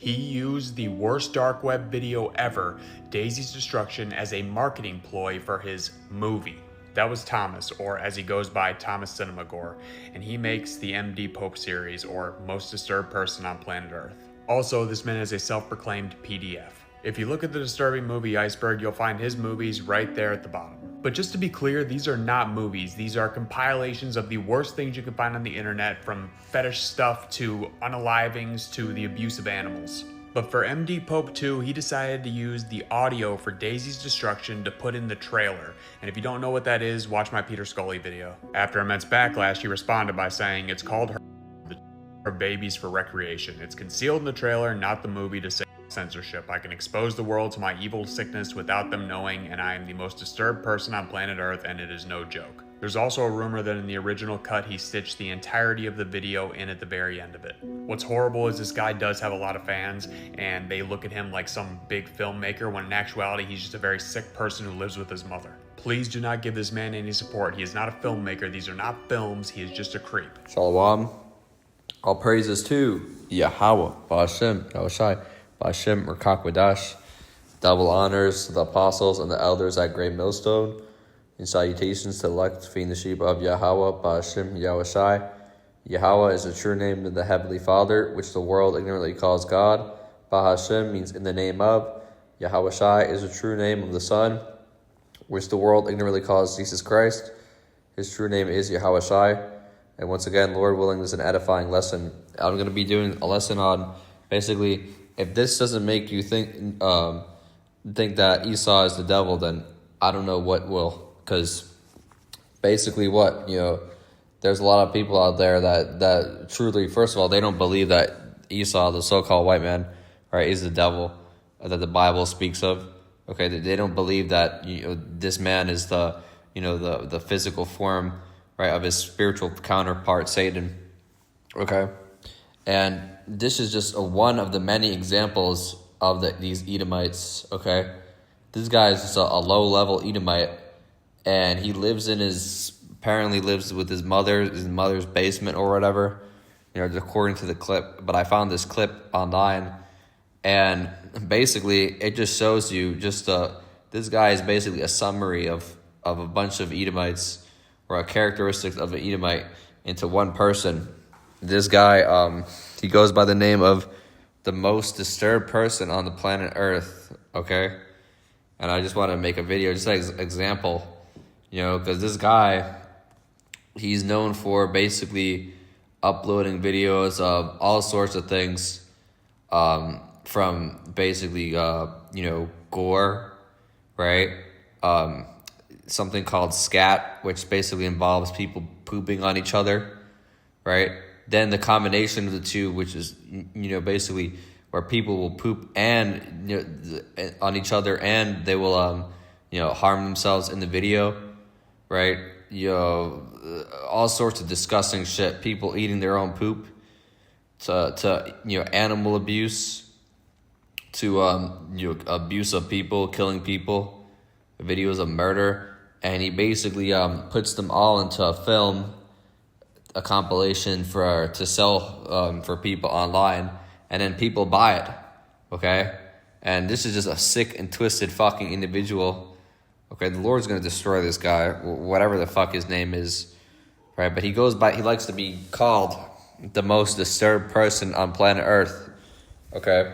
He used the worst dark web video ever, Daisy's Destruction, as a marketing ploy for his movie. That was Thomas, or as he goes by, Thomas Cinemagore, and he makes the MD Pope series, or Most Disturbed Person on Planet Earth. Also, this man is a self-proclaimed PDF. If you look at the disturbing movie Iceberg, you'll find his movies right there at the bottom. But just to be clear, these are not movies. These are compilations of the worst things you can find on the internet, from fetish stuff to unalivings to the abuse of animals. But for MD Pope 2, he decided to use the audio for Daisy's Destruction to put in the trailer. And if you don't know what that is, watch my Peter Scully video. After immense backlash, he responded by saying it's called Her Babies for Recreation. It's concealed in the trailer, not the movie, to save censorship. I can expose the world to my evil sickness without them knowing, and I am the most disturbed person on planet Earth, and it is no joke. There's also a rumor that in the original cut, he stitched the entirety of the video in at the very end of it. What's horrible is this guy does have a lot of fans, and they look at him like some big filmmaker, when in actuality, he's just a very sick person who lives with his mother. Please do not give this man any support. He is not a filmmaker. These are not films. He is just a creep. Shalom. All praises to Yahweh, Ba'ashem, Yahushai, Ba'ashem, Merkakwadash. Double honors to the apostles and the elders at Great Millstone. And salutations to the elect feeding the sheep of Yahweh, Ba'ashem, Yahushai. Yahweh is the true name of the Heavenly Father, which the world ignorantly calls God. Ba'ashem means in the name of. Yahushai is the true name of the Son, which the world ignorantly calls Jesus Christ. His true name is Yahushai. And once again, Lord willing, this is an edifying lesson. I'm going to be doing a lesson on, basically, if this doesn't make you think that Esau is the devil, then I don't know what will. Because basically there's a lot of people out there that truly, first of all, they don't believe that Esau, the so-called white man, right, is the devil that the Bible speaks of. Okay, they don't believe that this man is the physical form, right, of his spiritual counterpart, Satan. Okay, and this is just one of the many examples of these Edomites. Okay, this guy is just a low-level Edomite, and he apparently lives with his mother's basement or whatever, according to the clip. But I found this clip online, and basically it just shows you this guy is basically a summary of a bunch of Edomites, or a characteristic of an Edomite, into one person. This guy, he goes by the name of the most disturbed person on the planet Earth, okay? And I just want to make a video, just as an example, because this guy, he's known for basically uploading videos of all sorts of things, from basically, gore, right? Something called scat, which basically involves people pooping on each other, right? Then the combination of the two, which is, basically where people will poop and on each other, and they will, harm themselves in the video, right? All sorts of disgusting shit. People eating their own poop, to animal abuse, to abuse of people, killing people, videos of murder. And he basically puts them all into a film, a compilation to sell for people online, and then people buy it, okay? And this is just a sick and twisted fucking individual, okay? The Lord's going to destroy this guy, whatever the fuck his name is, right? But he likes to be called the most disturbed person on planet Earth, okay?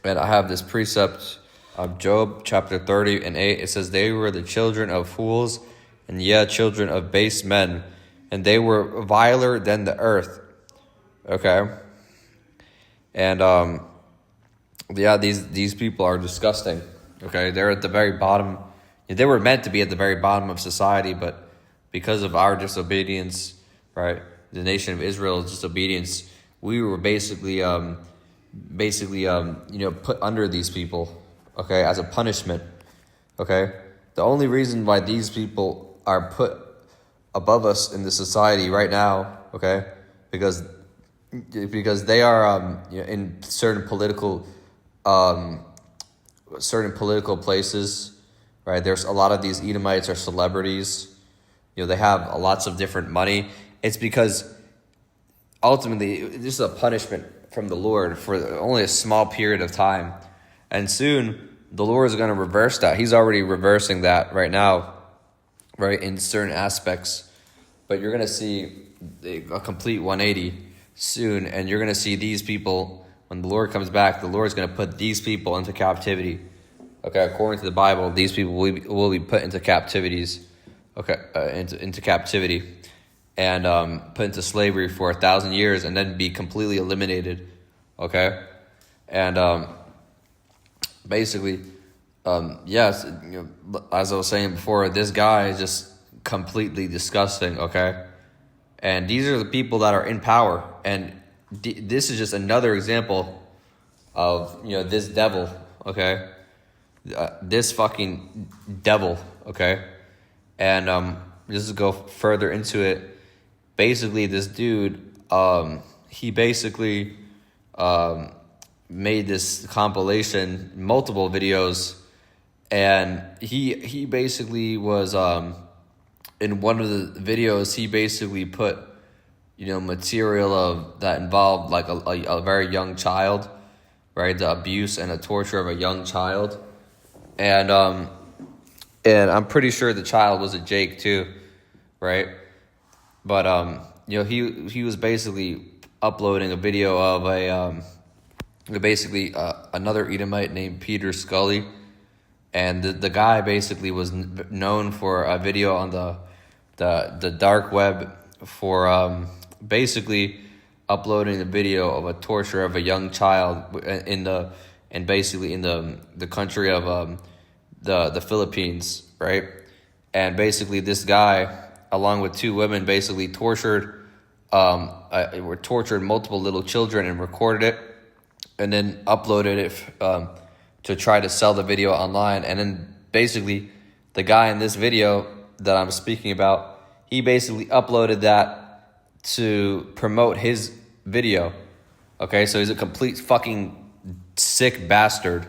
And I have this precept of Job chapter 30 and 8. It says, they were the children of fools, and children of base men, and they were viler than the earth. Okay. And these people are disgusting. Okay, they're at the very bottom. They were meant to be at the very bottom of society, but because of our disobedience, right, the nation of Israel's disobedience, we were basically put under these people, okay, as a punishment, okay? The only reason why these people are put above us in the society right now, okay, because they are in certain political places, right? There's a lot of these Edomites are celebrities. They have lots of different money. It's because ultimately this is a punishment from the Lord for only a small period of time. And soon the Lord is going to reverse that. He's already reversing that right now, right, in certain aspects. But you're going to see a complete 180 soon, and you're going to see these people, when the Lord comes back, the Lord is going to put these people into captivity. Okay, according to the Bible, these people will be put into captivities, into captivity, and put into slavery for 1,000 years, and then be completely eliminated. Okay, and basically, yes, as I was saying before, this guy is just completely disgusting. Okay, and these are the people that are in power, and this is just another example of this devil. Okay. This fucking devil, okay? And just to go further into it, basically this dude, he basically made this compilation, multiple videos, and he basically was in one of the videos, he basically put material of that involved like a very young child, right? The abuse and the torture of a young child. And I'm pretty sure the child was a Jake too, right? But he was basically uploading a video of another Edomite named Peter Scully, and the guy basically was known for a video on the dark web for basically uploading the video of a torture of a young child in the country of the Philippines, right? And basically this guy, along with two women, basically tortured multiple little children and recorded it, and then uploaded it to try to sell the video online. And then basically the guy in this video that I'm speaking about, he basically uploaded that to promote his video. Okay, so he's a complete fucking sick bastard.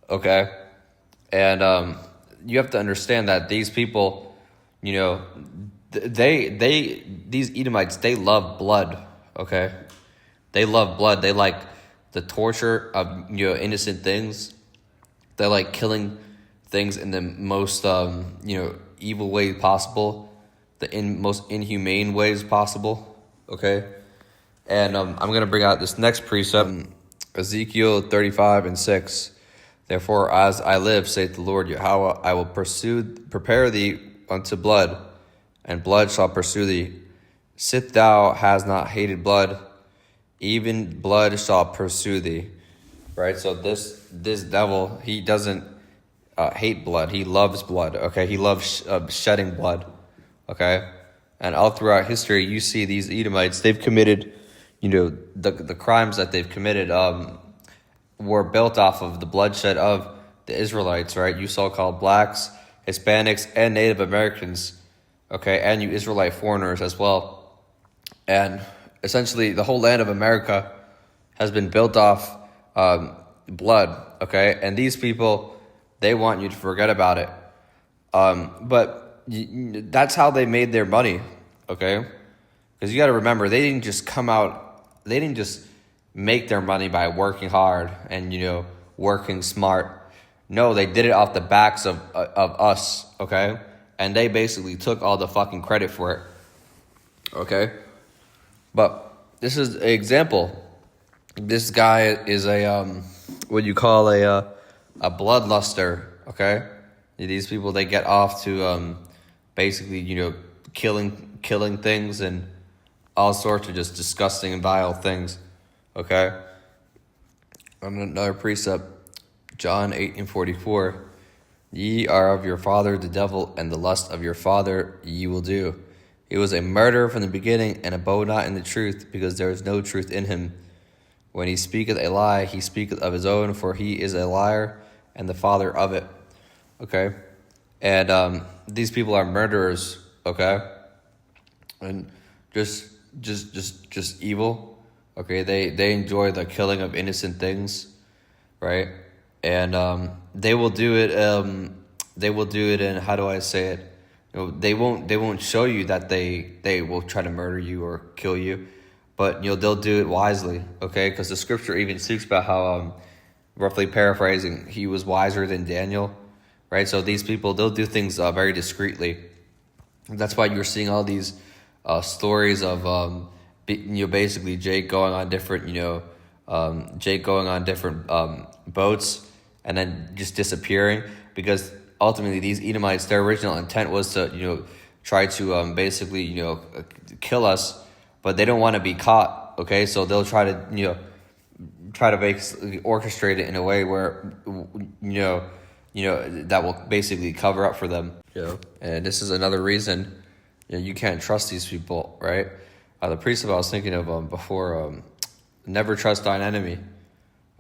Okay, and you have to understand that these people, these Edomites, they love blood. Okay, they love blood. They like the torture of innocent things. They like killing things in the most evil way possible, the most inhumane ways possible. Okay, and I'm gonna bring out this next precept, Ezekiel 35:6. Therefore, as I live, saith the Lord Yahweh, I will prepare thee unto blood, and blood shall pursue thee. Sith thou hast not hated blood, even blood shall pursue thee. Right? So this devil, he doesn't hate blood. He loves blood. Okay? He loves shedding blood. Okay? And all throughout history, you see these Edomites, they've committed, the crimes that they've committed were built off of the bloodshed of the Israelites, right? You so-called blacks, Hispanics, and Native Americans, okay? And you Israelite foreigners as well. And essentially, the whole land of America has been built off blood, okay? And these people, they want you to forget about it. But that's how they made their money, okay? Because you got to remember, they didn't just make their money by working hard and, working smart. No, they did it off the backs of us, okay? And they basically took all the fucking credit for it, okay? But this is an example. This guy is what you call a bloodluster, okay? These people, they get off to basically, killing things and all sorts of just disgusting and vile things. Okay. Another precept, John 8:44. Ye are of your father the devil, and the lust of your father ye will do. He was a murderer from the beginning, and abode not in the truth, because there is no truth in him. When he speaketh a lie, he speaketh of his own, for he is a liar and the father of it. Okay. And these people are murderers. Okay. And just evil. Okay, they enjoy the killing of innocent things, right? And they will do it. They will do it in, how do I say it? They won't show you that they will try to murder you or kill you, but they'll do it wisely, okay? Because the scripture even speaks about how, roughly paraphrasing, he was wiser than Daniel, right? So these people, they'll do things very discreetly. That's why you're seeing all these stories of basically Jake going on different boats and then just disappearing, because ultimately these Edomites, their original intent was to try to basically kill us, but they don't want to be caught, okay? So they'll try to basically orchestrate it in a way where that will basically cover up for them. And this is another reason you can't trust these people, right? The precept I was thinking of before, never trust thine enemy,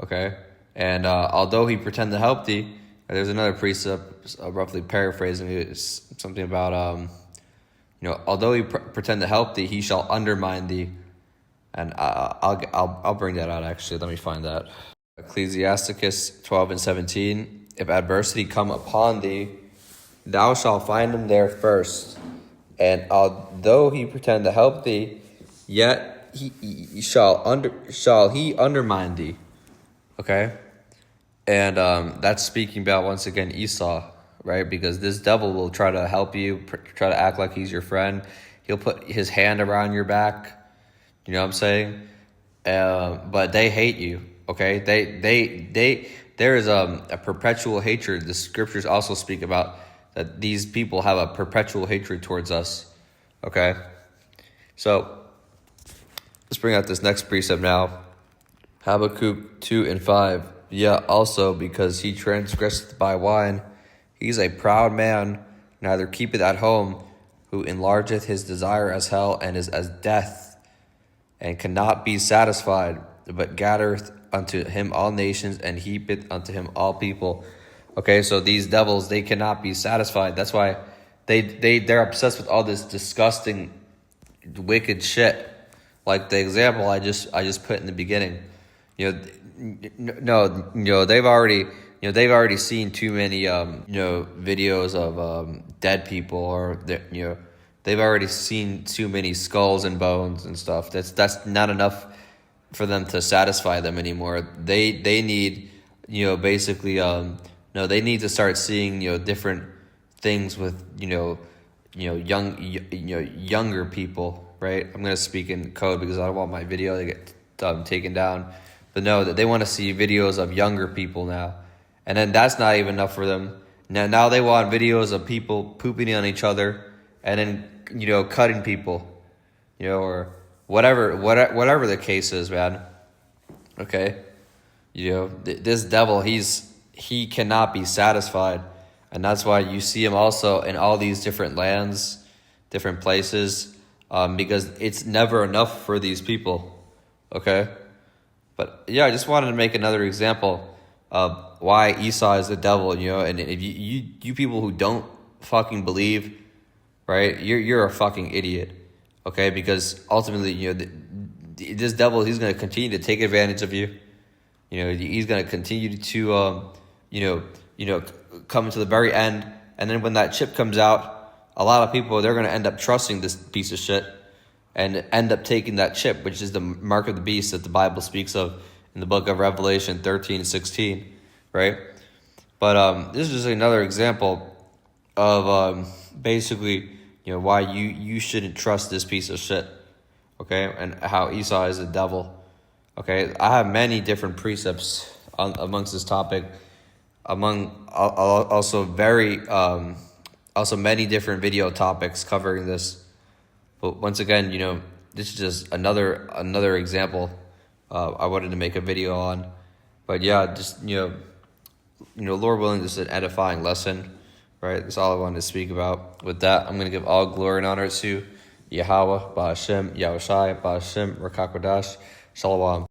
okay? And although he pretend to help thee, there's another precept, roughly paraphrasing it, it's something about although he pretend to help thee, he shall undermine thee. And I'll bring that out, actually. Let me find that. Ecclesiasticus 12:17. If adversity come upon thee, thou shalt find him there first. And although he pretend to help thee, yet he shall he undermine thee. Okay? And that's speaking about, once again, Esau, right? Because this devil will try to help you, try to act like he's your friend. He'll put his hand around your back. You know what I'm saying? But they hate you, okay? There is a perpetual hatred. The scriptures also speak about that these people have a perpetual hatred towards us, okay? So let's bring out this next precept now. Habakkuk 2:5. Yeah, also because he transgresseth by wine, he's a proud man, neither keepeth at home, who enlargeth his desire as hell, and is as death, and cannot be satisfied, but gathereth unto him all nations, and heapeth unto him all people. Okay, so these devils, they cannot be satisfied. That's why they're obsessed with all this disgusting, wicked shit. Like the example I just put in the beginning. They've already seen too many videos of dead people, or they've already seen too many skulls and bones and stuff. That's not enough for them to satisfy them anymore. They need basically they need to start seeing different things with younger people, right? I'm gonna speak in code because I don't want my video to get taken down. But no, that they want to see videos of younger people now. And then that's not even enough for them. Now they want videos of people pooping on each other and then, cutting people, or whatever the case is, man. Okay. This devil, he cannot be satisfied. And that's why you see him also in all these different lands, different places, because it's never enough for these people. Okay. But yeah, I just wanted to make another example of why Esau is the devil, and if you people who don't fucking believe, right, you're a fucking idiot, okay? Because ultimately, this devil, he's going to continue to take advantage of you. He's going to continue to, come to the very end, and then when that chip comes out, a lot of people, they're going to end up trusting this piece of shit and end up taking that chip, which is the mark of the beast that the Bible speaks of in the book of Revelation 13:16, right? But this is just another example of basically, why you shouldn't trust this piece of shit, okay? And how Esau is the devil, okay? I have many different precepts amongst this topic, also many different video topics covering this. But once again, this is just another example I wanted to make a video on. But yeah, just, Lord willing, this is an edifying lesson, right? That's all I wanted to speak about. With that, I'm going to give all glory and honor to Yahweh, Ba'ashem, Yahushai, Ba'ashem, Rakakwadash, Shalom.